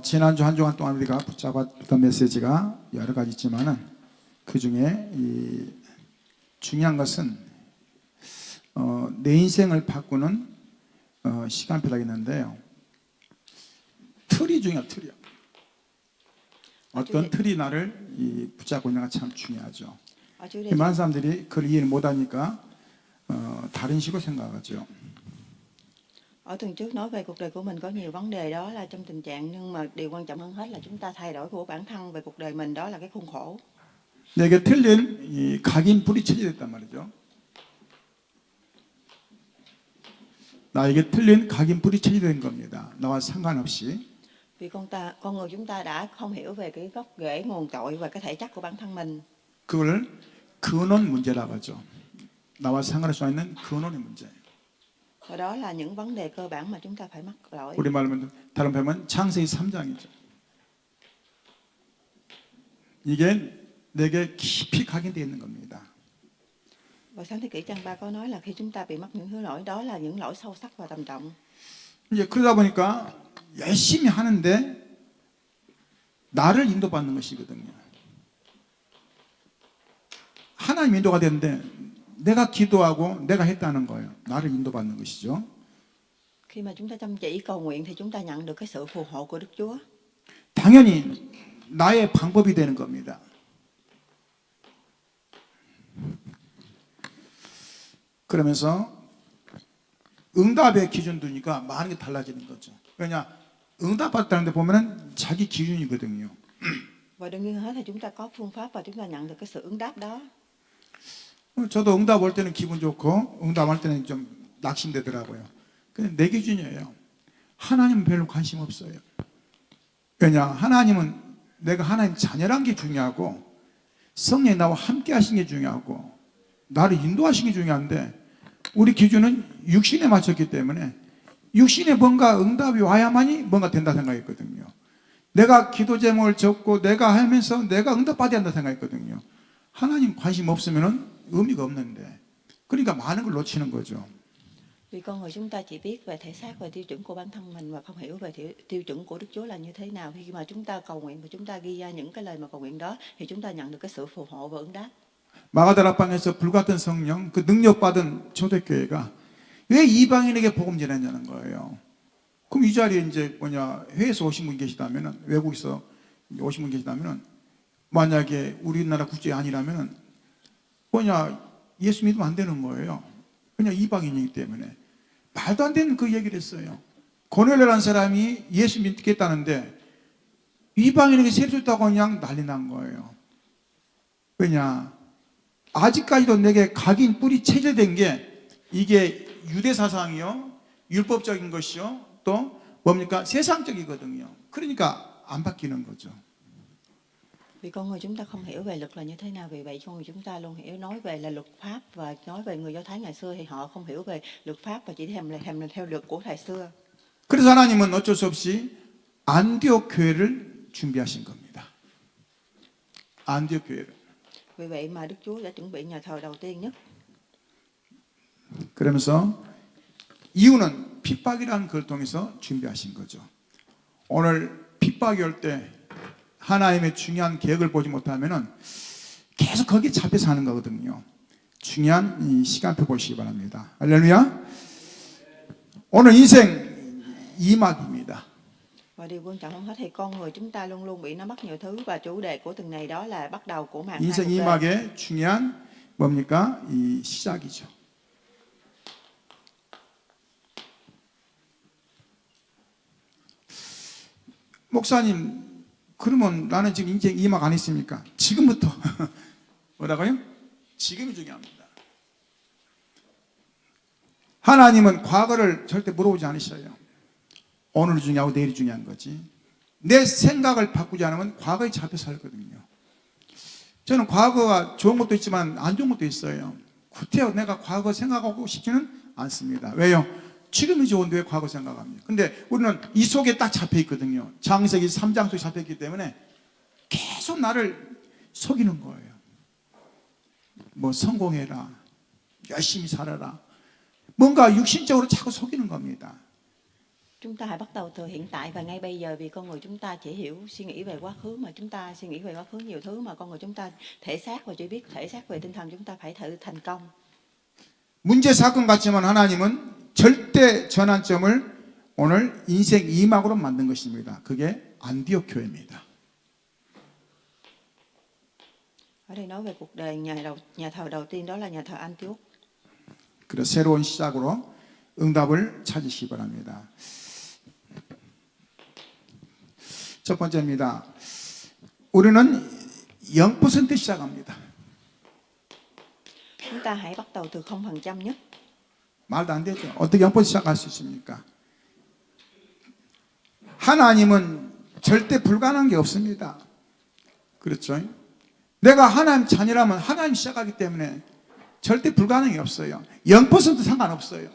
지난주 한 주간 동안 우리가 붙잡았던 메시지가 여러 가지 있지만은 그 중에 중요한 것은 내 인생을 바꾸는 시간표가 있는데요. 틀이 중요해요. 틀이요. 어떤 틀이 나를 붙잡고 있는가 참 중요하죠. 많은 사람들이 그걸 이해를 못하니까 다른 식으로 생각하죠. Ở tuần trước nói về cuộc đời của mình có nhiều vấn đề, đó là trong tình trạng, nhưng mà điều quan trọng hơn hết là chúng ta thay đổi của bản thân về cuộc đời mình, đó là cái khuôn khổ. 내게 틀린 각인불이 체제됐단 말이죠. 나에게 틀린 각인불이 체제된 겁니다. 나와 상관없이. Vì con người chúng ta đã không hiểu về cái gốc rễ nguồn cội và cái thể chất của bản thân mình. 그걸 근원 문제라고 하죠. 나와 상관할 수 있는 근원의 문제. Và đó là những vấn đề cơ bản mà chúng ta phải mắc lỗi. 우리 말로 다른 표현은 창세기 3장이죠. 이게 내게 깊이 각인되어 있는 겁니다. Và sáng thế kỷ trang 3 có nói là khi chúng ta bị mắc những thứ lỗi, đó là những lỗi sâu sắc và trầm trọng. 이제 그러다 보니까 열심히 하는데 나를 인도받는 것이거든요. 하나님 인도가 되는데 내가 기도하고 내가 했다는 거예요. 나를 인도받는 것이죠. Khi mà chúng ta chăm chỉ cầu nguyện thì chúng ta nhận được cái sự phù hộ của Đức Chúa. 당연히 나의 방법이 되는 겁니다. 그러면서 응답의 기준 두니까 많은 게 달라지는 거죠. 왜냐? 응답받다는 데 보면은 자기 기준이거든요. Và đương nhiên hết thì chúng ta có phương pháp và chúng ta nhận được cái sự ứng đáp đó. 저도 응답 올 때는 기분 좋고 응답할 때는 좀 낙심되더라고요. 근데 내 기준이에요. 하나님은 별로 관심 없어요. 왜냐? 하나님은 내가 하나님 자녀란 게 중요하고 성령이 나와 함께 하신 게 중요하고 나를 인도하신 게 중요한데 우리 기준은 육신에 맞췄기 때문에 육신에 뭔가 응답이 와야만이 뭔가 된다 생각했거든요. 내가 기도 제목을 적고 내가 하면서 내가 응답받아야 한다 생각했거든요. 하나님 관심 없으면 의미가 없는데 그러니까 많은 걸 놓치는 거죠. Vì con người chúng ta chỉ biết về thể xác và tiêu chuẩn của bản thân mình và không hiểu về tiêu chuẩn của Đức Chúa là như thế nào. Khi mà chúng ta cầu nguyện và chúng ta ghi ra những cái lời mà cầu nguyện đó thì chúng ta nhận được cái sự phù hộ và ứng đáp. 마가다락방에서 불같은 성령, 그 능력받은 초대교회가 왜 이방인에게 복음 전했냐는 거예요. 그럼 이 자리에 이제 해외에서 오신 분 계시다면은, 외국에서 오신 분 계시다면은, 만약에 우리나라 국적이 아니라면은, 예수 믿으면 안 되는 거예요. 그냥 이방인이기 때문에. 말도 안 되는 그 얘기를 했어요. 고넬료라는 사람이 예수 믿겠다는데, 이방인에게 세례 줬다고 그냥 난리 난 거예요. 왜냐? 아직까지도 내게 각인 뿌리 체제된 게 이게 유대 사상이요, 율법적인 것이요, 또 뭡니까? 세상적이거든요. 그러니까 안 바뀌는 거죠. Vì con người chúng ta không hiểu về luật là như thế nào, vì vậy con người chúng ta luôn hiểu nói về là luật pháp và nói về người Do Thái ngày xưa thì họ không hiểu về luật pháp và chỉ theo luật của thời xưa. 그래서 하나님은 어쩔 수 없이 안디옥 교회를 준비하신 겁니다. 안디옥 교회를. Vì vậy mà Đức Chúa đã chuẩn bị nhà thờ đầu tiên nhất. 그러면서 이유는 핍박이라는 걸 통해서 준비하신 거죠. 오늘 핍박이 올 때 하나님의 중요한 계획을 보지 못하면은 계속 거기에 잡혀 사는 거거든요. 중요한 이 시간표 보시기 바랍니다. 할렐루야. 오늘 인생 2막입니다. Và điều quan trọng hơn hết thì con người chúng ta luôn luôn bị nó mắc nhiều thứ và chủ đề của tuần này đó là bắt đầu của màn 인생 2막의 중요한 뭡니까? 이 시작이죠. 목사님, 그러면 나는 지금 인생 2막 안 했습니까? 지금부터. 뭐라고요? 지금이 중요합니다. 하나님은 과거를 절대 물어보지 않으셔요. 오늘이 중요하고 내일이 중요한 거지. 내 생각을 바꾸지 않으면 과거에 잡혀 살거든요. 저는 과거가 좋은 것도 있지만 안 좋은 것도 있어요. 구태여 내가 과거 생각하고 싶지는 않습니다. 왜요? 지금이 좋은데 왜 과거 생각합니까? 근데 우리는 이 속에 딱 잡혀 있거든요. 창세기 3장 속에 잡혀 있기 때문에 계속 나를 속이는 거예요. 뭐 성공해라, 열심히 살아라, 뭔가 육신적으로 자꾸 속이는 겁니다. Chúng ta hãy bắt đầu từ hiện tại và ngay bây giờ, vì con người chúng ta chỉ hiểu suy nghĩ về quá khứ, mà chúng ta suy nghĩ về quá khứ nhiều thứ mà con người chúng ta thể xác và chỉ biết thể xác về tinh thần, chúng ta phải thử thành công. 문제 사건 같지만 하나님은 절대 전환점을 오늘 인생 2막으로 만든 것입니다. 그게 안디옥 교회입니다. Ở đây nói về cuộc đời nhà thờ đầu tiên, đó là nhà thờ Antioch. 그래서 새로운 시작으로 응답을 찾으시기 바랍니다. 첫 번째입니다. 우리는 0% 시작합니다. Chúng ta hãy bắt đầu từ 0% nhất. 말도 안 되죠. 어떻게 0% 시작할 수 있습니까? 하나님은 절대 불가능한 게 없습니다. 그렇죠? 내가 하나님 자녀라면 하나님 시작하기 때문에 절대 불가능이 없어요. 0% 상관없어요.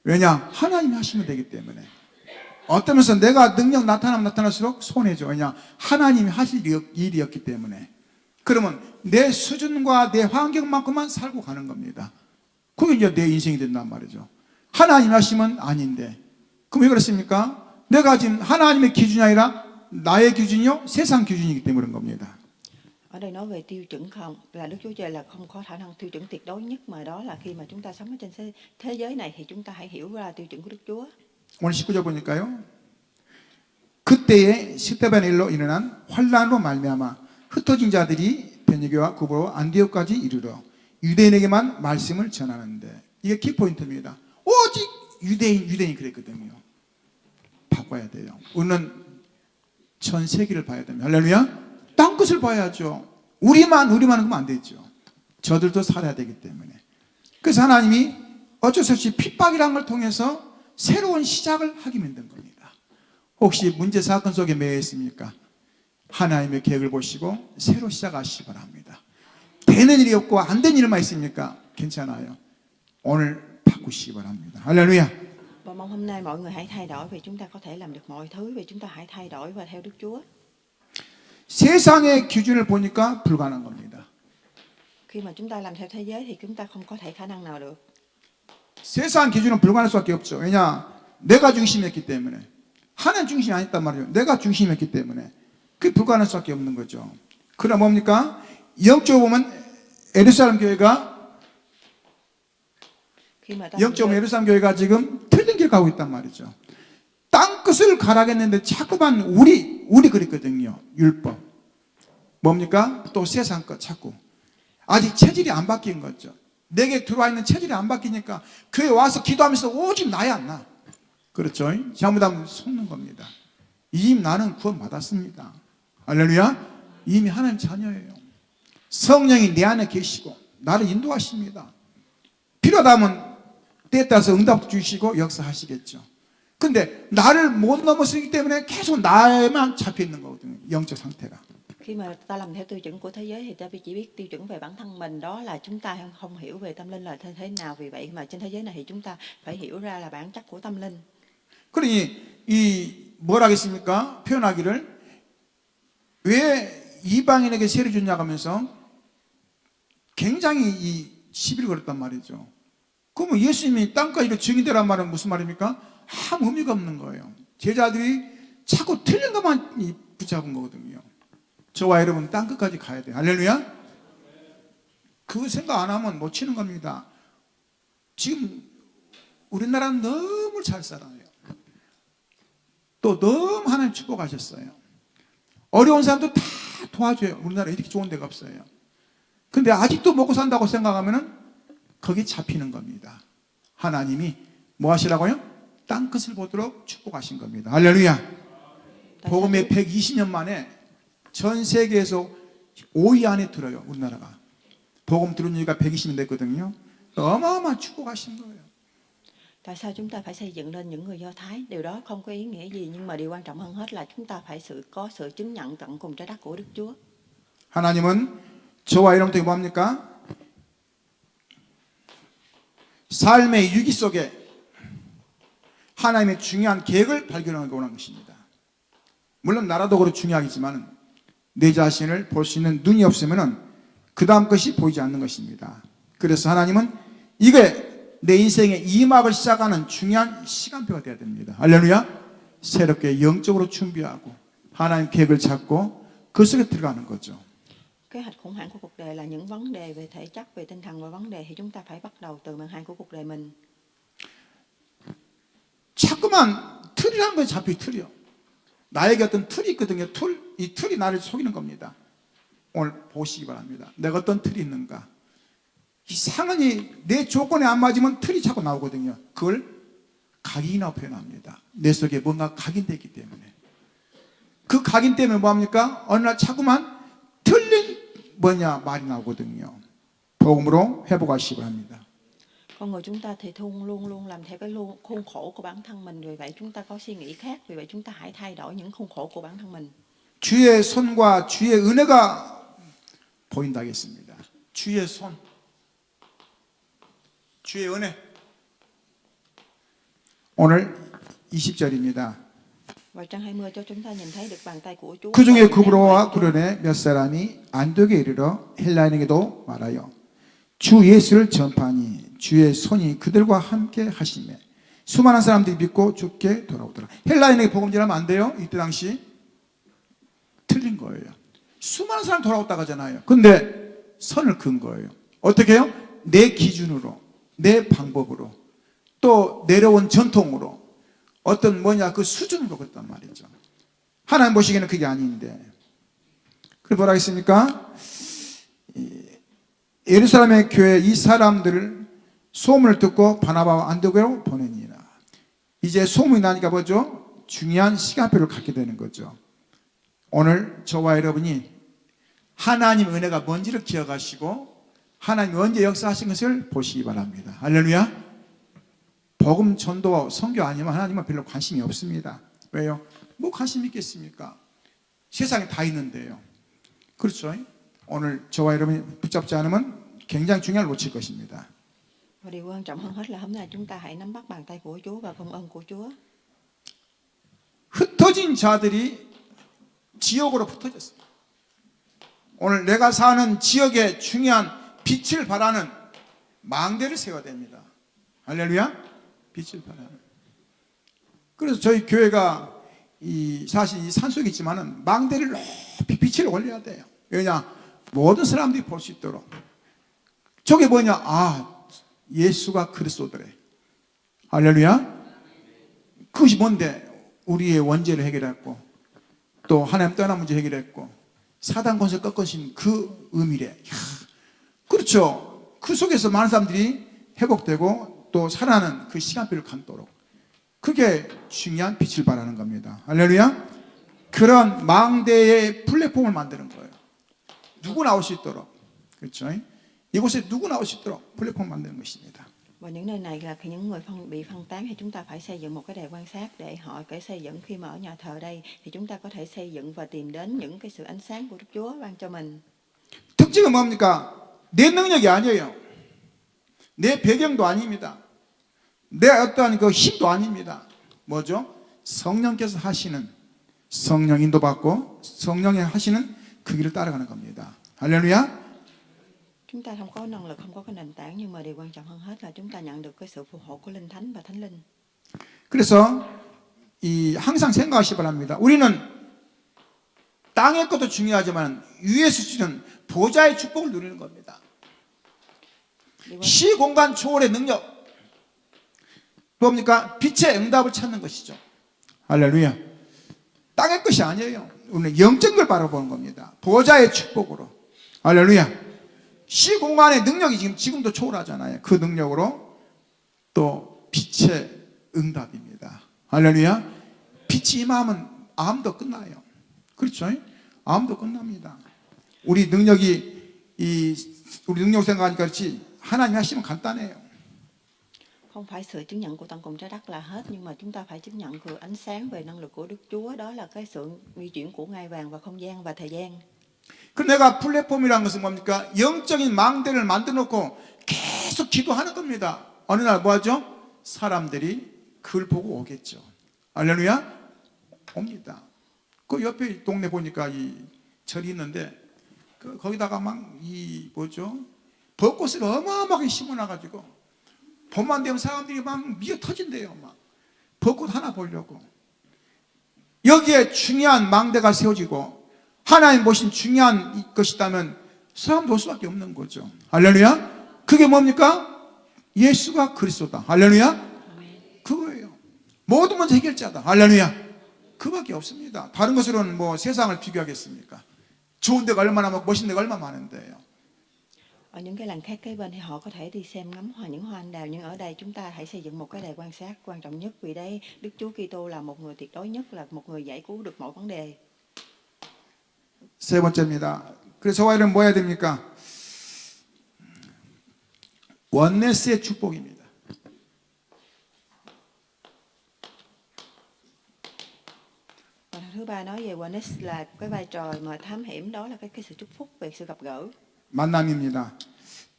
왜냐? 하나님이 하시면 되기 때문에. 어떤 면에서 내가 능력 나타나면 나타날수록 손해죠. 왜냐? 하나님이 하실 일이었기 때문에. 그러면 내 수준과 내 환경만큼만 살고 가는 겁니다. 그게 이제 내 인생이 된단 말이죠. 하나님이 하시면 아닌데. 그럼 왜 그렇습니까? 내가 지금 하나님의 기준이 아니라 나의 기준이요? 세상 기준이기 때문에 그런 겁니다. Ở đây nói về tiêu chuẩn không, là Đức Chúa Trời là không có khả năng tiêu chuẩn tuyệt đối nhất, mà đó là khi mà chúng ta sống ở trên thế giới này thì chúng ta hãy hiểu ra tiêu chuẩn của Đức Chúa. 오늘 19절 보니까요. 그때에 스데반의 일로 일어난 환란으로 말미암아 흩어진 자들이 베니게와 구브로 안디옥까지 이르러 유대인에게만 말씀을 전하는데, 이게 키포인트입니다. 오직 유대인이 그랬거든요. 바꿔야 돼요. 우리는 전 세계를 봐야 됩니다. 할렐루야. 땅끝을 봐야죠. 우리만 그러면 안 되죠. 저들도 살아야 되기 때문에. 그래서 하나님이 어쩔 수 없이 핍박이라는 걸 통해서 새로운 시작을 하게 만든 겁니다. 혹시 문제 사건 속에 매여 있습니까? 하나님의 계획을 보시고 새로 시작하시기 바랍니다. 되는 일이 없고 안 되는 일만 있습니까? 괜찮아요. 오늘 바꾸시기 바랍니다. 할렐루야. Và mong hôm nay mọi người hãy thay đổi, vì chúng ta có thể làm được mọi thứ, vì chúng ta hãy thay đổi và theo Đức Chúa. 세상의 기준을 보니까 불가능한 겁니다. Khi mà chúng ta làm theo thế giới thì chúng ta không có thể khả năng nào được. 세상 기준은 불가능할 수밖에 없죠. 왜냐? 내가 중심이었기 때문에. 하나님 중심이 아니었단 말이에요. 내가 중심이었기 때문에. 그게 불가능할 수밖에 없는 거죠. 그러나 뭡니까? 영적으로 보면 예루살렘 교회가 영적으로 예루살렘 교회가 지금 틀린 길 가고 있단 말이죠. 땅끝을 가라겠는데 자꾸만 우리 그랬거든요. 율법. 뭡니까? 또 세상 것 자꾸. 아직 체질이 안 바뀐 거죠. 내게 들어와 있는 체질이 안 바뀌니까 교회 와서 기도하면서 오직 나야 나. 그렇죠? 잘못하면 속는 겁니다. 이미 나는 구원 받았습니다. 할렐루야. 이미 하나님 자녀예요. 성령이 내 안에 계시고 나를 인도하십니다. 필요하다면 때에 따라서 응답 주시고 역사하시겠죠. 근데 나를 못 넘어서기 때문에 계속 나에만 잡혀 있는 거거든요. 영적 상태가. Khi mà ta làm theo tiêu chuẩn của thế giới thì ta chỉ biết tiêu chuẩn về bản thân mình, đó là chúng ta không hiểu về tâm linh là thế nào. Vì vậy mà trên thế giới này thì chúng ta phải hiểu ra là bản chất của tâm linh. 그러니 이 뭘 하겠습니까? 표현하기를 왜 이방인에게 세례 줬냐 하면서 굉장히 이 시비를 걸었단 말이죠. 그러면 예수님이 땅까지 증인되란 말은 무슨 말입니까? 아무 의미가 없는 거예요. 제자들이 자꾸 틀린 것만 붙잡은 거거든요. 저와 여러분 땅끝까지 가야 돼요. 할렐루야. 그 생각 안 하면 못 치는 겁니다. 지금 우리나라는 너무 잘 살아요. 또 너무 하나님 축복하셨어요. 어려운 사람도 다 도와줘요. 우리나라 이렇게 좋은 데가 없어요. 근데 아직도 먹고 산다고 생각하면은 거기 잡히는 겁니다. 하나님이 뭐 하시라고요? 땅끝을 보도록 축복하신 겁니다. 할렐루야. 복음의 120년 만에 전 세계에서 5위 안에 들어요. 우리나라가. 복음 들은 지가 120년 됐거든요. 어마어마한 축복하신 거예요. Tại sao chúng ta phải xây dựng lên những người Do Thái? Điều đó không có ý nghĩa gì, nhưng mà điều quan trọng hơn hết là chúng ta phải có sự chứng nhận tận cùng trái đất của Đức Chúa. 하나님은 저와 여러분들이 뭡니까? 삶의 유기 속에 하나님의 중요한 계획을 발견하기 원하는 것입니다. 물론 나라도 그렇고 중요하겠지만 내 자신을 볼 수 있는 눈이 없으면 그 다음 것이 보이지 않는 것입니다. 그래서 하나님은 이게 내 인생의 2막을 시작하는 중요한 시간표가 되어야 됩니다. 할렐루야. 새롭게 영적으로 준비하고 하나님 계획을 찾고 그 속에 들어가는 거죠. Kế hoạch khủng hoảng của cuộc đời là những vấn đề về thể chất, về tinh thần và vấn đề thì chúng ta phải bắt đầu từ màn 2 của cuộc đời mình. 자꾸만 틀이라는 것이 잡혀 틀이요. 나에게 어떤 틀이 있거든요. 이 틀이 나를 속이는 겁니다. 오늘 보시기 바랍니다. 내가 어떤 틀이 있는가. 이상하니 내 조건에 안 맞으면 틀이 자꾸 나오거든요. 그걸 각인이라고 표현합니다. 내 속에 뭔가 각인되기 때문에. 그 각인 때문에 뭐합니까? 어느 날 자꾸만 틀린 말이 나오거든요. 복음으로 회복하시기 바랍니다. Con người chúng ta thì luôn luôn làm theo cái khuôn khổ của bản thân mình, vì vậy chúng ta có suy nghĩ khác, vì vậy chúng ta hãy thay đổi những khuôn khổ của bản thân mình. 주의 손과 주의 은혜가 보인다 하겠습니다. 주의 손, 주의 은혜. 오늘 20절입니다. Và trang 20 cho chúng ta nhìn thấy được bàn tay của Chúa. 그 중에 구브로와 구련의 몇 사람이 안독에 이르러 헬라인에게도 말하여 주 예수를 전파하니 주의 손이 그들과 함께 하시매 수많은 사람들이 믿고 죽게 돌아오더라. 헬라인에게 복음 전하면 안 돼요? 이때 당시 틀린 거예요. 수많은 사람 돌아왔다고 하잖아요. 근데 선을 그은 거예요. 어떻게 해요? 내 기준으로, 내 방법으로, 또 내려온 전통으로 어떤 그 수준으로 그랬단 말이죠. 하나님 보시기에는 그게 아닌데. 그래 뭐라 했습니까? 예루살렘의 교회 이 사람들을 소문을 듣고 바나바와 안디옥으로 보내니라. 이제 소문이 나니까 뭐죠? 중요한 시간표를 갖게 되는 거죠. 오늘 저와 여러분이 하나님 은혜가 뭔지를 기억하시고 하나님이 언제 역사하신 것을 보시기 바랍니다. 할렐루야. 복음 전도 선교 아니면 하나님은 별로 관심이 없습니다. 왜요? 뭐 관심 있겠습니까? 세상에 다 있는데요. 그렇죠? 오늘 저와 여러분이 붙잡지 않으면 굉장히 중요한 걸 놓칠 것입니다. Và điều quan trọng hơn hết là hôm nay chúng ta hãy nắm bắt bàn tay của Chúa và công ơn của Chúa. 흩어진 자들이 지역으로 흩어졌어요. 오늘 내가 사는 지역에 중요한 빛을 발하는 망대를 세워야 됩니다. 할렐루야. 빛을 발하는. 그래서 저희 교회가 사실 이 산속에 있지만은 망대를 높이 빛을 올려야 돼요. 왜냐? 모든 사람들이 볼 수 있도록. 저게 뭐냐? 예수가 그리스도더래. 할렐루야. 그것이 뭔데? 우리의 원죄를 해결했고 또 하나님 떠난 문제 해결했고 사단 권세 꺾으신 그 의미래. 그렇죠. 그 속에서 많은 사람들이 회복되고 또 살아나는 그 시간표를 갖도록 그게 중요한 빛을 발하는 겁니다. 할렐루야. 그런 망대의 플랫폼을 만드는 거예요. 누구 나올 수 있도록. 그렇죠. 이곳에 누구 나올 수 있도록 플랫폼을 만드는 것입니다. Và những nơi này là những người bị phân tán thì chúng ta phải xây dựng một cái đài quan sát để họ có xây dựng. Khi mà ở nhà thờ đây thì chúng ta có thể xây dựng và tìm đến những cái sự ánh sáng của Đức Chúa ban cho mình. 특징은 뭡니까? 내 능력이 아니에요. 내 배경도 아닙니다. 내 어떠한 그 힘도 아닙니다. 뭐죠? 성령께서 하시는, 성령 인도받고 성령이 하시는 그 길을 따라가는 겁니다. 할렐루야. Chúng ta không có năng lực, không có cái nền tảng, nhưng mà điều quan trọng hơn hết là chúng ta nhận được cái sự phù hộ của Linh Thánh và Thánh Linh. 그래서 항상 생각하시기 바랍니다. 우리는 땅의 것도 중요하지만 위에서 주는 보좌의 축복을 누리는 겁니다. 시공간 초월의 능력. 뭡니까? 빛의 응답을 찾는 것이죠. 할렐루야. 땅의 것이 아니에요. 우리는 영적인 걸 바라보는 겁니다. 보좌의 축복으로. 할렐루야. 시공간의 능력이 지금도 초월하잖아요. 그 능력으로 또 빛의 응답입니다. 할렐루야. 빛이 임하면 암도 끝나요. 그렇죠? 암도 끝납니다. 우리 능력 생각하니까 그렇지 하나님 하시면 간단해요. Không phải sự chứng nhận của tận cùng trái đất là hết, nhưng mà chúng ta phải chứng nhận của ánh sáng về năng lực của Đức Chúa, đó là cái sự di chuyển của ngai vàng và không gian và thời gian. 그럼 내가 플랫폼이라는 것은 뭡니까? 영적인 망대를 만들어 놓고 계속 기도하는 겁니다. 어느 날 뭐하죠? 사람들이 그걸 보고 오겠죠. 할렐루야. 옵니다. 그 옆에 동네 보니까 이 절이 있는데 거기다가 막 벚꽃을 어마어마하게 심어놔가지고 봄만 되면 사람들이 막 미어 터진대요. 막 벚꽃 하나 보려고. 여기에 중요한 망대가 세워지고 하나님 보신 중요한 것이 있다면 사람도 올 수밖에 없는 거죠. 할렐루야. 그게 뭡니까? 예수가 그리스도다. 할렐루야. 그거예요. 모든 문제 해결자다. 할렐루야. 그밖에 없습니다. 다른 것으로는 뭐 세상을 비교하겠습니까? 좋은 데가 얼마나 많고 멋있는 데가 얼마나 많은데요. Ở những cái làng khác kế bên thì họ có thể đi xem ngắm những hoa anh đào, nhưng ở đây chúng ta hãy xây dựng một cái đài quan sát quan trọng nhất, vì đây Đức Chúa Kitô là một người tuyệt đối nhất, là một người giải cứu được mọi vấn đề. 세 번째입니다. 그래서 저와 여러분 뭐 해야 됩니까? 원네스의 축복입니다. Và thứ ba nói về Oneness là cái vai trò mà thám hiểm, đó là cái sự chúc phúc về sự gặp gỡ. 만남입니다.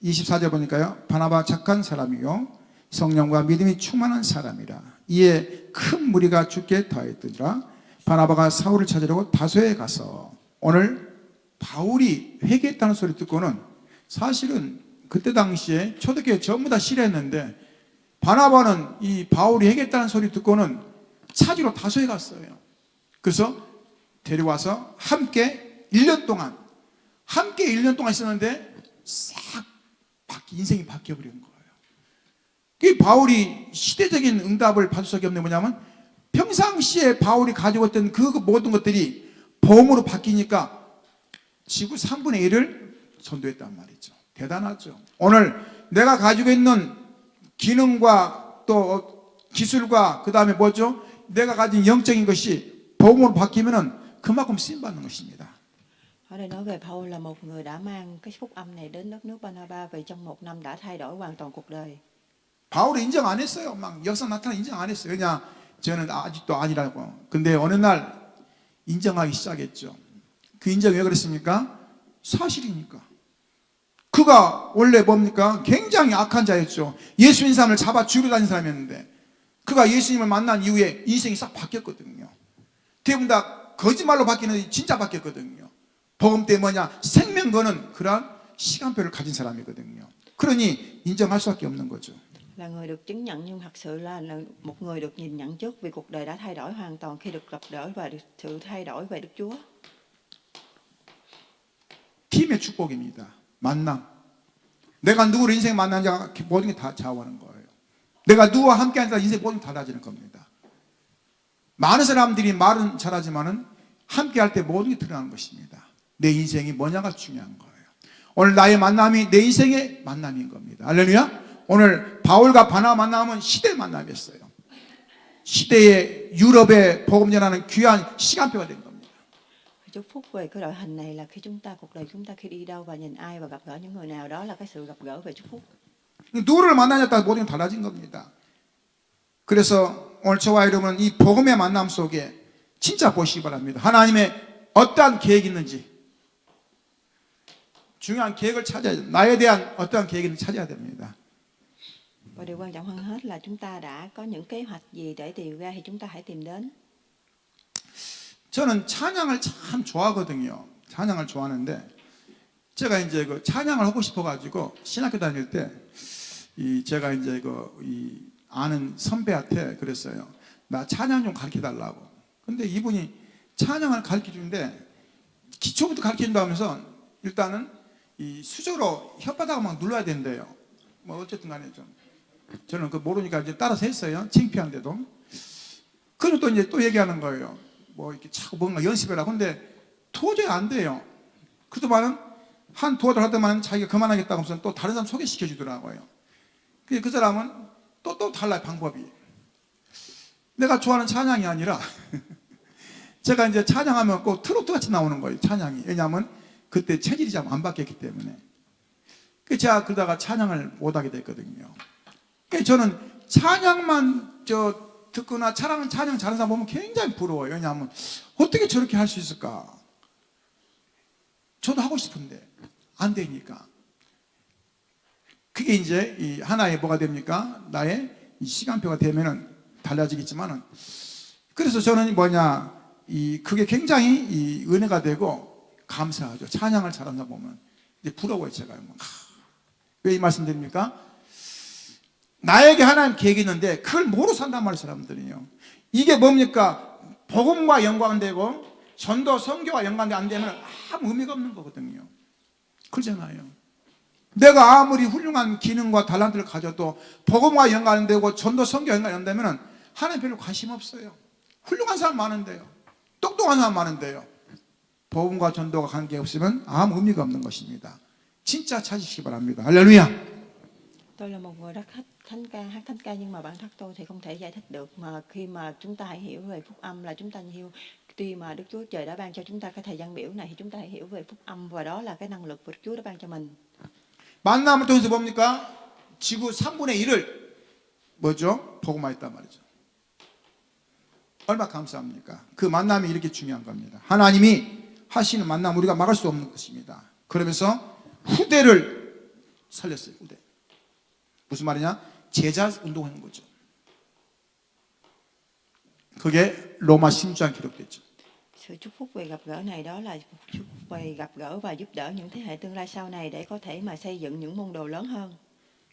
24절 보니까요. 바나바 착한 사람이요 성령과 믿음이 충만한 사람이라. 이에 큰 무리가 죽게 더했더니라. 바나바가 사울을 찾으려고 다소에 가서, 오늘 바울이 회개했다는 소리 듣고는 사실은 그때 당시에 초대교회 전부 다 싫어했는데 바나바는 이 바울이 회개했다는 소리 듣고는 찾으러 다소에 갔어요. 그래서 데려와서 함께 1년 동안 있었는데 싹 인생이 바뀌어버린 거예요. 그 바울이 시대적인 응답을 받을 수밖에 없는 게 뭐냐면 평상시에 바울이 가지고 있던 그 모든 것들이 보험으로 바뀌니까 지구 3분의 1을 전도했단 말이죠. 대단하죠. 오늘 내가 가지고 있는 기능과 또 기술과 그 다음에 뭐죠? 내가 가진 영적인 것이 보험으로 바뀌면은 그만큼 쓰임받는 것입니다. Ở đây nói về Paul là một người đã mang cái phúc âm này đến đất nước Ba-na-ba, vì trong một năm đã thay đổi hoàn toàn cuộc đời. 바울이 인정 안 했어요. 막 역사 나타나 인정 안 했어요. 그냥 저는 아직도 아니라고. 근데 어느 날 인정하기 시작했죠. 그 인정이 왜 그랬습니까? 사실이니까. 그가 원래 뭡니까? 굉장히 악한 자였죠. 예수님 사람을 잡아 죽이러 다니는 사람이었는데 그가 예수님을 만난 이후에 인생이 싹 바뀌었거든요. 대부분 다 거짓말로 바뀌는 진짜 바뀌었거든요. 복음 때문에 뭐냐? 생명 거는 그러한 시간표를 가진 사람이거든요. 그러니 인정할 수밖에 없는 거죠. Là người được chứng nhận, nhưng thật sự là một người được nhìn nhận trước, vì cuộc đời đã thay đổi hoàn toàn khi được gặp gỡ và được sự thay đổi về Đức Chúa. 팀의 축복입니다. 만남. 내가 누구를 인생 만나는지 모든 게 다 좌우하는 거예요. 내가 누구와 함께 하니까 인생 모든 게 달라지는 겁니다. 많은 사람들이 말은 잘하지만은 함께 할 때 모든 게 드러나는 것입니다. 내 인생이 뭐냐가 중요한 거예요. 오늘 나의 만남이 내 인생의 만남인 겁니다. 할렐루야. 오늘 바울과 바나바 만남은 시대의 만남이었어요. 시대의 유럽의 복음 전하는 귀한 시간표가 된 겁니다. Chúc phúc về cái đội hình này là khi cuộc đời chúng ta khi đi đâu và nhìn ai và gặp gỡ những người nào, đó là cái sự gặp gỡ về chúc phúc. 누구를 만나냐에 따라 모든 게 달라진 겁니다. 그래서 오늘 저와 여러분은 이 복음의 만남 속에 진짜 보시기 바랍니다. 하나님의 어떠한 계획이 있는지, 중요한 계획을 찾아야 돼요. 나에 대한 어떠한 계획이 있는지 찾아야 됩니다. Và điều quan trọng hơn hết là chúng ta đã có những kế hoạch gì để tìm ra, thì chúng ta hãy tìm đến. 저는 찬양을 참 좋아하거든요. 찬양을 좋아하는데 제가 이제 그 찬양을 하고 싶어가지고 신학교 다닐 때 제가 이제 아는 선배한테 그랬어요. 나 찬양 좀 가르쳐 달라고. 근데 이분이 찬양을 가르쳐 주는데 기초부터 가르쳐 준다 하면서 일단은 이 수저로 혓바닥을 막 눌러야 된대요. 뭐 어쨌든 간에 저는 그 모르니까 이제 따라서 했어요. 창피한데도. 그리고 또 이제 또 얘기하는 거예요. 뭐 이렇게 자꾸 뭔가 연습해라. 근데 도저히 안 돼요. 그동안은 한 두어 달 하더만 자기가 그만하겠다고 하면서 또 다른 사람 소개시켜 주더라고요. 그 사람은 또 달라요, 방법이. 내가 좋아하는 찬양이 아니라 제가 이제 찬양하면 꼭 트로트 같이 나오는 거예요, 찬양이. 왜냐하면 그때 체질이 좀 안 바뀌었기 때문에. 제가 그러다가 찬양을 못하게 됐거든요. 저는 찬양만 듣거나 찬양 잘하는 사람 보면 굉장히 부러워요. 왜냐하면 어떻게 저렇게 할 수 있을까? 저도 하고 싶은데 안 되니까. 그게 이제 이 하나의 뭐가 됩니까? 나의 이 시간표가 되면은 달라지겠지만은, 그래서 저는 그게 굉장히 이 은혜가 되고 감사하죠. 찬양을 잘한다 보면 이제 부러워요, 제가. 왜 이 말씀 드립니까? 나에게 하나님 계획이 있는데 그걸 모르고 산단 말이에요, 사람들이요. 이게 뭡니까? 복음과 연관되고 전도 선교와 연관이 안 되면 아무 의미가 없는 거거든요. 그러잖아요. 내가 아무리 훌륭한 기능과 달란트를 가져도 복음과 연관되고 전도 선교 연관이 안 되면 하나님 별로 관심 없어요. 훌륭한 사람 많은데요, 똑똑한 사람 많은데요, 복음과 전도가 관계없으면 아무 의미가 없는 것입니다. 진짜 찾으시기 바랍니다. 할렐루야. Tôi là một người rất thích thánh ca, hát thánh ca, nhưng mà bản thân tôi thì không thể giải thích được. Mà khi mà chúng ta hãy hiểu về phúc âm là chúng ta hiểu, tuy mà Đức Chúa Trời đã ban cho chúng ta cái thời gian biểu này thì chúng ta hãy hiểu về phúc âm, và đó là cái năng lực của Đức Chúa đã ban cho mình. 만남을 통해서 뭡니까? 지구 3분의 1을 뭐죠? 복음화했단 말이죠. 얼마나 감사합니까? 그 만남이 이렇게 중요한 겁니다. 하나님이 하시는 만남 우리가 막을 수 없는 것입니다. 그러면서 후대를 살렸어요. 후대. 무슨 말이냐? 제자 운동하는 거죠. 그게 로마 신주한 기록됐죠. Sự chúc phúc về gặp gỡ này đó là chúc phúc về gặp gỡ và giúp đỡ những thế hệ tương lai sau này để có thể mà xây dựng những môn đồ lớn hơn.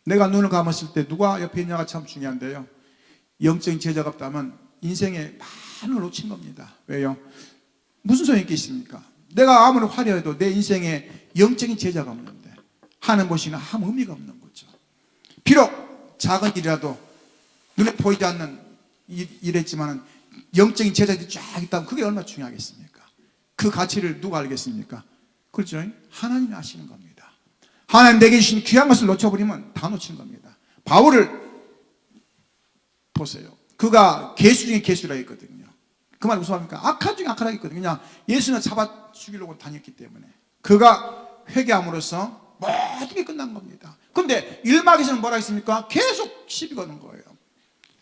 내가 눈을 감았을 때 누가 옆에 있냐가 참 중요한데요. 영적인 제자가 없다면 인생에 많은 걸 놓친 겁니다. 왜요? 무슨 소용이 있겠습니까? 내가 아무리 화려해도 내 인생에 영적인 제자가 없는데 하는 것이나 아무 의미가 없는 거죠. 비록 작은 일이라도 눈에 보이지 않는 일이지만 영적인 제자들이 쫙 있다면 그게 얼마나 중요하겠습니까? 그 가치를 누가 알겠습니까? 그렇죠? 하나님이 아시는 겁니다. 하나님 내게 주신 귀한 것을 놓쳐버리면 다 놓치는 겁니다. 바울을 보세요. 그가 개수 중에 개수라 했거든요. 그 말 무슨 말입니까? 악한 중에 악하라 했거든요. 그냥 예수는 잡아 죽이려고 다녔기 때문에 그가 회개함으로써 모든 게 끝난 겁니다. 그런데 1막에서는 뭐라 했습니까? 계속 시비 거는 거예요.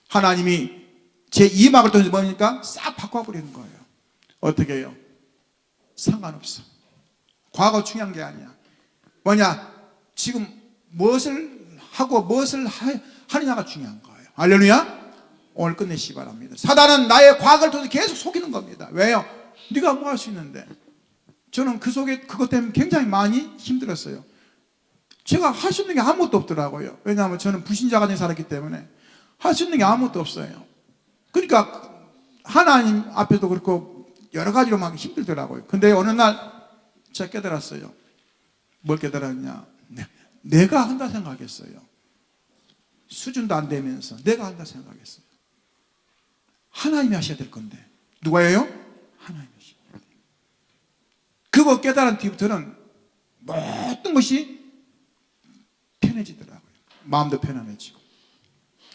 하나님이 제 2막을 통해서 뭡니까? 싹 바꿔버리는 거예요. 어떻게 해요? 상관없어. 과거 중요한 게 아니야. 뭐냐? 지금 무엇을 하고 무엇을 하느냐가 중요한 거예요. 할렐루야. 오늘 끝내시기 바랍니다. 사단은 나의 과거를 통해서 계속 속이는 겁니다. 왜요? 네가 뭐 할 수 있는데. 저는 그 속에 그것 때문에 굉장히 많이 힘들었어요. 제가 할 수 있는 게 아무것도 없더라고요. 왜냐하면 저는 불신자 가정에 살았기 때문에 할 수 있는 게 아무것도 없어요. 그러니까 하나님 앞에도 그렇고 여러 가지로 막 힘들더라고요. 근데 어느 날 제가 깨달았어요. 뭘 깨달았냐? 내가 한다 생각했어요. 수준도 안 되면서 내가 한다 생각했어요. 하나님이 하셔야 될 건데 누가 해요? 하나님이 하셔야 돼요. 그거 깨달은 뒤부터는 모든 것이 편해지더라고요. 마음도 편안해지고.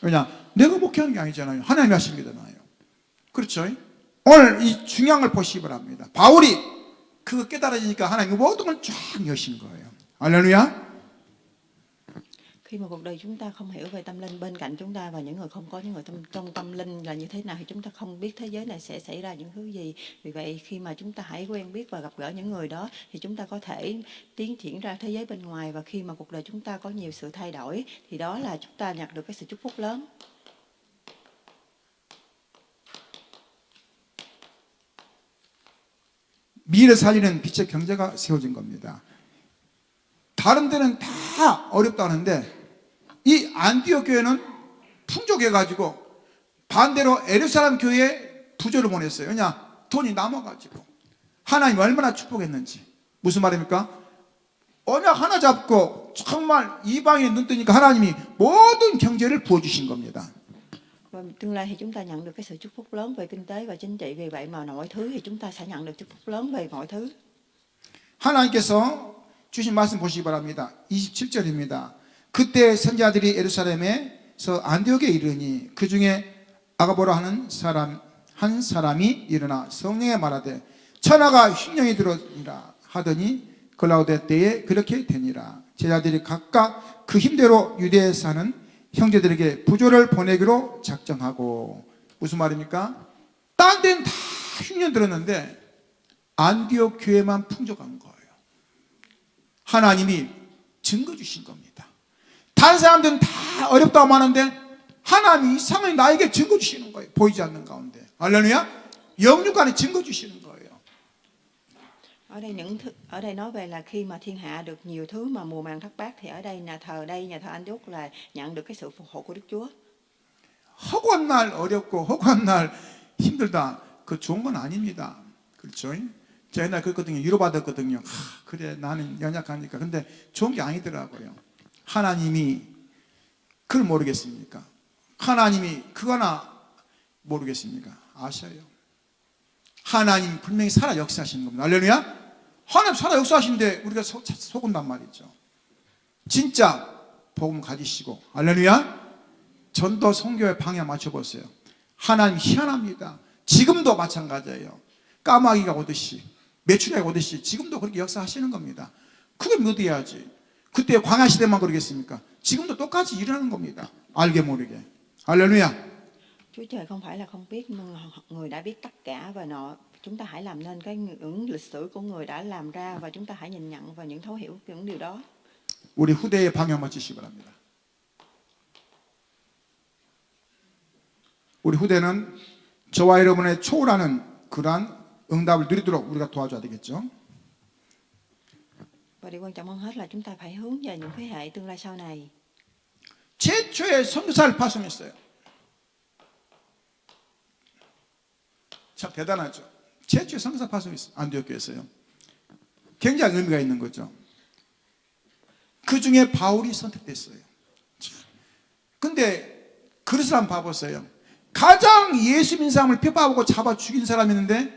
왜냐? 내가 목회하는 게 아니잖아요. 하나님이 하시는 거잖아요. 그렇죠? 오늘 이 중요한 걸 보시기 바랍니다. 바울이 그거 깨달아지니까 하나님이 모든 걸 쫙 여신 거예요. 할렐루야. Khi mà cuộc đời chúng ta không hiểu về tâm linh, bên cạnh chúng ta và những người không có những người trong tâm linh là như thế nào thì chúng ta không biết thế giới này sẽ xảy ra những thứ gì. Vì vậy khi mà chúng ta hãy quen biết và gặp gỡ những người đó thì chúng ta có thể tiến triển ra thế giới bên ngoài, và khi mà cuộc đời chúng ta có nhiều sự thay đổi thì đó là chúng ta nhận được cái sự chúc phúc lớn. 미래 살리는 빛의 경제가 세워진 겁니다. 다른 데는 다 어렵다 하는데 이 안디옥 교회는 풍족해가지고 반대로 에루살렘 교회에 부조를 보냈어요. 왜냐? 돈이 남아가지고. 하나님 얼마나 축복했는지. 무슨 말입니까? 언약 하나 잡고 정말 이방에 눈 뜨니까 하나님이 모든 경제를 부어주신 겁니다. Và tương lai thì chúng ta nhận được cái sự chúc phúc lớn về kinh tế và chính trị. Vì vậy mà mọi thứ thì chúng ta sẽ nhận được chúc phúc lớn về mọi thứ. 하나님께서 주신 말씀 보시기 바랍니다. 27절입니다. 그때 선지자들이 예루살렘에서 안디옥에 이르니 그 중에 아가보라 하는 한 사람이 일어나 성령에 말하되 천하가 흉령이 들어니라 하더니 글라우데 때에 그렇게 되니라. 제자들이 각각 그 힘대로 유대에 사는 형제들에게 부조를 보내기로 작정하고. 무슨 말입니까? 딴 데는 다 흉년 들었는데 안디옥 교회만 풍족한 거예요. 하나님이 증거 주신 겁니다. 다른 사람들은 다 어렵다고 하는데 하나님이 이상하게 나에게 증거 주시는 거예요. 보이지 않는 가운데. 할렐루야. 영육간에 증거 주시는 거예요. Ở đây nói về là khi mà thiên hạ được nhiều thứ mà mùa màng thất bát, thì ở đây nhà thờ Anh Đức là nhận được cái sự phù hộ của Đức Chúa. 허구한 날 어렵고 허구한 날 힘들다. 그 좋은 건 아닙니다. 그렇죠? 저 옛날에 그랬거든요. 위로받았거든요. 그래 나는 연약하니까. 근데 좋은 게 아니더라고요. 하나님이 그걸 모르겠습니까? 하나님이 그거나 모르겠습니까? 아셔요. 하나님 분명히 살아 역사하시는 겁니다. 할렐루야. 하나님 살아 역사하시는데 우리가 속은단 말이죠. 진짜 복음 가지시고, 할렐루야. 전도 선교의 방향 맞춰보세요. 하나님 희한합니다. 지금도 마찬가지예요. 까마귀가 오듯이, 메추리가 오듯이 지금도 그렇게 역사하시는 겁니다. 그게 믿어야지. 그때 광야 시대만 그러겠습니까? 지금도 똑같이 일어나는 겁니다. 알게 모르게. 할렐루야. Chúa Trời không phải là không biết, nhưng người đã biết tất cả và chúng ta hãy làm nên cái những lịch sử của người đã làm ra, và chúng ta hãy nhìn nhận và những thấu hiểu những điều đó. 우리 후대의 방향 맞추시기 바랍니다. 우리 후대는 저와 여러분의 초월하는 그러한 응답을 누리도록 우리가 도와줘야 되겠죠. Và điều quan trọng hơn hết là chúng ta phải hướng về những thế hệ tương lai sau này. 최초의 선교사를 파송했어요. 참 대단하죠. 최초의 선교사 파송했어요. 안디옥 교회에서요. 굉장히 의미가 있는 거죠. 그 중에 바울이 선택됐어요. 근데 그릇을 한번 봐보세요. 가장 예수 믿는 사람을 핍박하고 잡아 죽인 사람이 있는데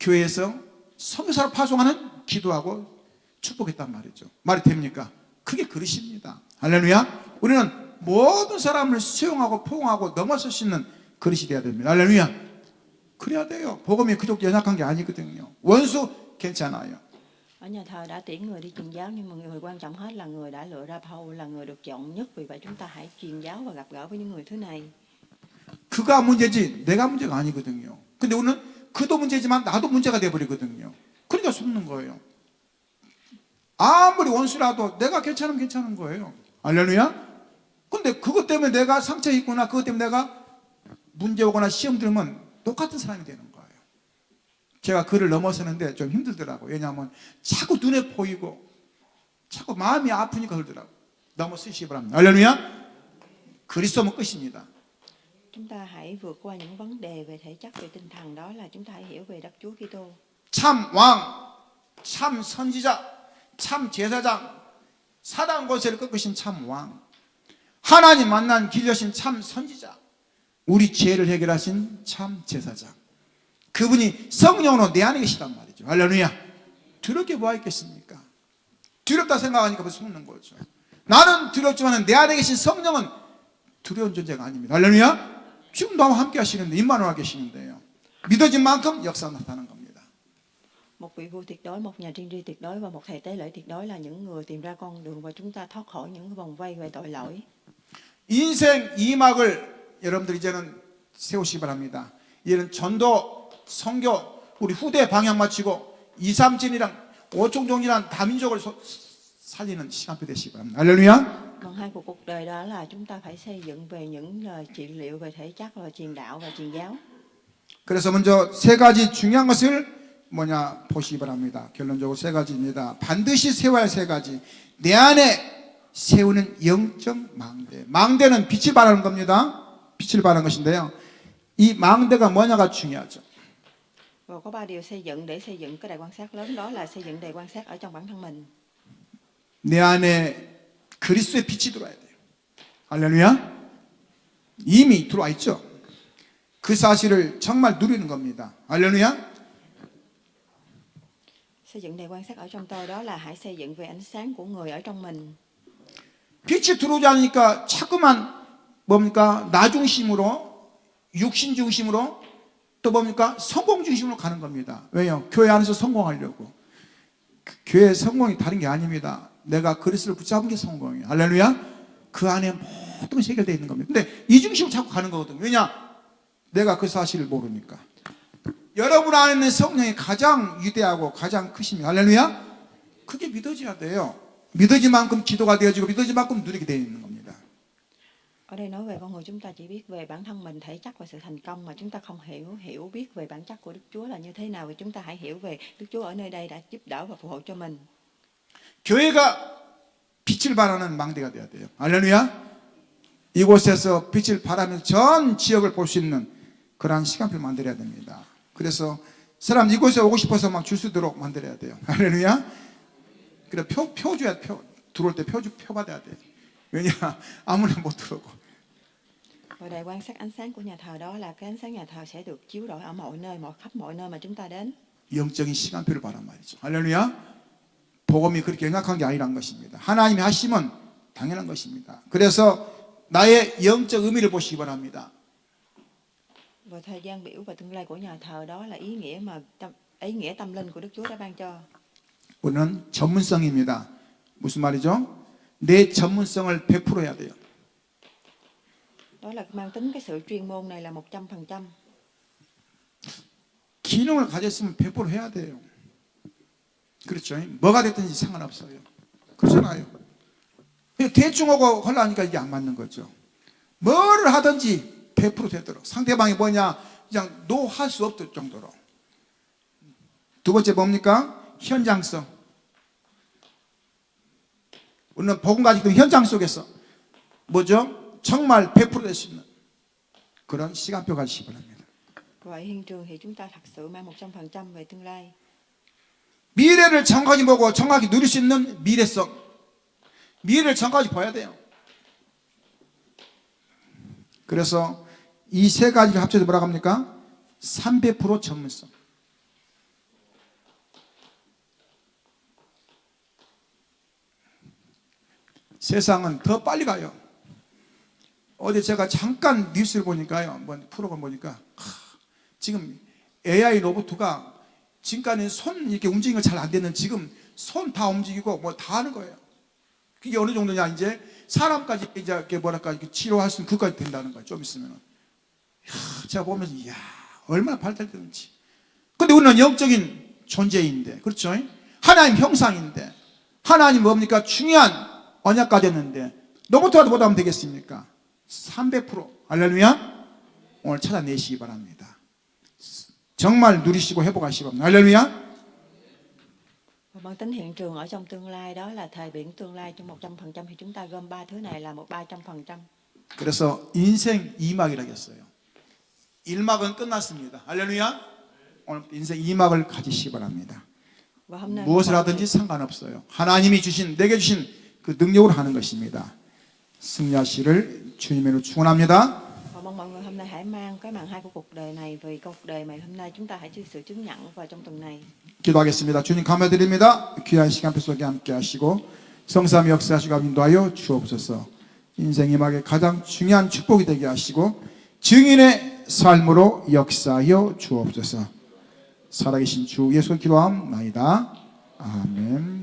교회에서 선교사를 파송하는 기도하고 축복했단 말이죠. 말이 됩니까? 그게 그릇입니다. 할렐루야. 우리는 모든 사람을 수용하고 포용하고 넘어설 수 있는 그릇이 돼야 됩니다. 할렐루야. 그래야 돼요. 복음이 그쪽 연약한 게 아니거든요. 원수 괜찮아요. Ở nhà thờ đã tuyển người đi truyền giáo, nhưng mà người quan trọng hết là người đã lựa ra Paul là người được chọn nhất. Vì vậy chúng ta hãy truyền giáo và gặp gỡ với những người thứ này. 그가 문제지 내가 문제가 아니거든요. 근데 우리는 그도 문제지만 나도 문제가 돼버리거든요. 그러니까 속는 거예요. 아무리 원수라도 내가 괜찮으면 괜찮은 거예요. 할렐루야. 근데 그것 때문에 내가 상처 있거나 그것 때문에 내가 문제 오거나 시험 들면 똑같은 사람이 되는 거예요. 제가 그를 넘어서는데 좀 힘들더라고요. 왜냐하면 자꾸 눈에 보이고 자꾸 마음이 아프니까 그러더라고요. 넘어서시기 바랍니다. 할렐루야. 그리스도면 끝입니다. Chúng ta hãy vượt qua những vấn đề về thể chất, về tinh thần, đó là chúng ta hãy hiểu về Đức Chúa Kitô. 참 왕, 참 선지자, 참 제사장, 사단 권세를 꺾으신 참 왕, 하나님 만난 길 여신 참 선지자, 우리 죄를 해결하신 참 제사장, 그분이 성령으로 내 안에 계시단 말이죠. 할렐루야. 두렵게 뭐 있겠습니까? 두렵다 생각하니까 벌써 속는 거죠. 나는 두렵지만 내 안에 계신 성령은 두려운 존재가 아닙니다. 할렐루야. 지금 나와 함께 하시는데, 임마누엘 계시는데요. 믿어진 만큼 역사 나타나는 겁니다. Một vị vua tuyệt đối, một nhà tiên tri tuyệt đối và một thầy tế lễ tuyệt đối là những người tìm ra con đường và chúng ta thoát khỏi những vòng vây về tội lỗi. 인생 2막을 여러분들 이제는 세우시기 바랍니다. 이제는 전도, 선교, 우리 후대 방향 맞추고 2, 3진이랑 5총종이랑 다민족을 살리는 시간표 되시기 바랍니다. 할렐루야. Còn hai cuộc đời đó là chúng ta phải xây dựng về những lời trị liệu về thể chất, và truyền đạo và truyền giáo. 그래서 먼저 세 가지 중요한 것을 보시기 바랍니다. 결론적으로 세 가지입니다. 반드시 세워야 할 세 가지. 내 안에 세우는 영적 망대. 망대는 빛을 발하는 겁니다. 빛을 발하는 것인데요. 이 망대가 뭐냐가 중요하죠. Và có 3 điều xây dựng để xây dựng cái đài quan sát lớn, đó là xây dựng đài quan sát ở trong bản thân mình. 내 안에 그리스도의 빛이 들어와야 돼요. 할렐루야. 이미 들어와 있죠. 그 사실을 정말 누리는 겁니다. 할렐루야. Xây dựng đài quan sát ở trong tôi, đó là hãy xây dựng về ánh sáng của người ở trong mình. 빛이 들어오지 않으니까 자꾸만 나 중심으로, 육신 중심으로, 또 성공 중심으로 가는 겁니다. 왜요? 교회 안에서 성공하려고. 교회 성공이 다른 게 아닙니다. 내가 그리스도를 붙잡은 게 성공이에요. 할렐루야. 그 안에 모든 것이 해결되어 있는 겁니다. 근데 이 중심으로 자꾸 가는 거거든요. 왜냐? 내가 그 사실을 모르니까. 여러분 안에 있는 성령이 가장 위대하고 가장 크십니다. 할렐루야. 그게 믿어져야 돼요. 믿어진 만큼 기도가 되어지고 믿어진 만큼 누리게 되어 있는 겁니다. Ở đây nói về con người, chúng ta chỉ biết về bản thân mình, thể chất và sự thành công, mà chúng ta không hiểu biết về bản chất của Đức Chúa là như thế nào. Và chúng ta hãy hiểu về Đức Chúa ở nơi đây đã giúp đỡ và phù hộ cho mình. 교회가 빛을 발하는 망대가 되어야 돼요. 할렐루야. 이곳에서 빛을 발하면서 전 지역을 볼 수 있는 그러한 시간표를 만들어야 됩니다. 그래서 사람 이곳에 오고 싶어서 막 줄 수 있도록 만들어야 돼요. 할렐루야. 그래 표 줘야 표 들어올 때 표 받아야 돼. 왜냐 아무나 못 들어오고. Và để quan sát ánh sáng của nhà thờ, đó là cái ánh sáng nhà thờ sẽ được chiếu rọi ở mọi nơi, khắp mọi nơi mà chúng ta đến. 영적인 시간표를 바란 말이죠. 할렐루야. 복음이 그렇게 영악한 게 아니란 것입니다. 하나님이 하시면 당연한 것입니다. 그래서 나의 영적 의미를 보시기 바랍니다. Và thời gian biểu và tương lai của nhà thờ, đó là ý nghĩa tâm linh của Đức Chúa đã ban cho. 우리는 전문성입니다. 무슨 말이죠? 내 전문성을 100% 해야 돼요. Đó là mang tính cái sự chuyên môn này là 100%. 기능을 가졌으면 100% 해야 돼요. 그렇죠? 뭐가 됐든지 상관없어요. 그렇잖아요. 대충 하고 하려니까 이게 안 맞는 거죠. 뭐를 하든지 100% 되도록. 상대방이 뭐냐 그냥 노 할 수 없을 정도로. 두 번째 뭡니까? 현장성. 우리는 복음 가지고 현장 속에서 뭐죠? 정말 100% 될 수 있는 그런 시간표 가지시기 바랍니다. Vậy hiện trường thì chúng ta thật sự mang 100% về tương lai. 미래를 정확히 보고 정확히 누릴 수 있는 미래성. 미래를 정확히 봐야 돼요. 그래서 이 세 가지를 합쳐서 뭐라고 합니까? 300% 전문성. 세상은 더 빨리 가요. 어제 제가 잠깐 뉴스를 보니까요. 뭐 프로그램 보니까 지금 AI 로봇가 지금까지는 손 이렇게 움직이는 거 잘 안 되는 지금 손 다 움직이고 뭐 다 하는 거예요. 그게 어느 정도냐 이제 사람까지 이제 이렇게 뭐랄까 이렇게 치료할 수 있는 그까지 된다는 거예요. 좀 있으면은. 제가 보면서 이야 얼마나 발달되는지. 근데 우리는 영적인 존재인데 그렇죠? 하나님 형상인데 하나님 뭡니까? 중요한 언약 가졌는데 로봇이라도 못하면 되겠습니까? 300% 할렐루야. 오늘 찾아내시기 바랍니다. 정말 누리시고 회복하시기 바랍니다. 할렐루야. Và mang tính hiện trường ở trong tương lai, đó là thời biển tương lai trong 100%, thì chúng ta gom ba thứ này là 300%. 그래서 인생 2막이라고 했어요. 1막은 끝났습니다. 할렐루야. 오늘 인생 2막을 가지시기 바랍니다. Và hôm nay 무엇을 하든지 상관없어요. 하나님이 주신 내게 주신 그 능력으로 하는 것입니다. 승리하시를 주님으로 축원합니다. Và mong mọi người hôm nay hãy mang cái màn hai của cuộc đời này, vì cuộc đời này hôm nay chúng ta hãy sự chứng nhận vào trong tuần này. 기도하겠습니다. 주님 감사드립니다. 귀한 시간표 속에 함께 하시고 성삼위 역사하시고 인도하여 주옵소서. 인생 이막의 가장 중요한 축복이 되게 하시고 증인의 삶으로 역사하여 주옵소서. 살아계신 주 예수 기도함나이다. 아멘.